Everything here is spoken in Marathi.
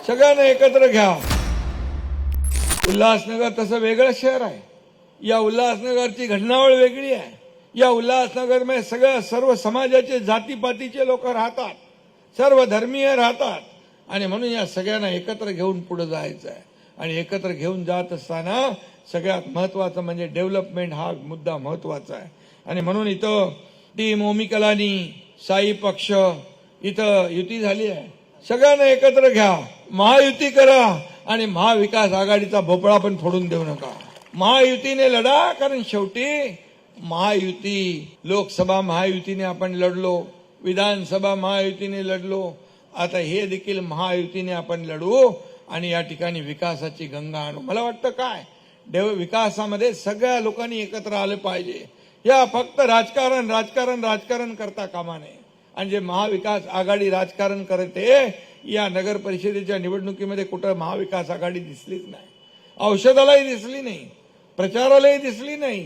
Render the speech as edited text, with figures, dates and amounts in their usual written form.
सगळ्यांना एकत्र घ्या। उल्हासनगर तसं वेगळं शहर आहे। या उल्हासनगरची घटनावळ वेगळी आहे। या उल्हासनगर मध्ये सर्व समाजाचे जातीपातीचे लोक राहतात, सर्व धर्मीय राहतात आणि म्हणून या सगळ्यांना एकत्र घेऊन पुढे जायचं आहे। आणि एकत्र घेऊन जात असताना सगळ्यात महत्त्वाचं म्हणजे डेव्हलपमेंट हा मुद्दा महत्त्वाचा आहे। आणि म्हणून इथं टीम ओमी कलानी साई पक्ष इथं युती झाली आहे। सगळ्यांना एकत्र घ्या, महायुती करा आणि महाविकास आघाडीचा भोपळा पण फोडून देऊ नका। महायुतीने लढा, कारण शेवटी महायुती, लोकसभा महायुतीने आपण लढलो, विधानसभा महायुतीने लढलो, आता हे देखील महायुतीने आपण लढू आणि या ठिकाणी विकासाची गंगा आणू। मला वाटतं काय विकासामध्ये सगळ्या लोकांनी एकत्र आले पाहिजे। या फक्त राजकारण करता कामा नये। आणि जे महाविकास आघाडी राजकारण करते या नगर परिषदेच्या निवडणुकीमध्ये कुठं महाविकास आघाडी दिसलीच नाही, औषधालाही दिसली नाही, प्रचारालाही दिसली नाही।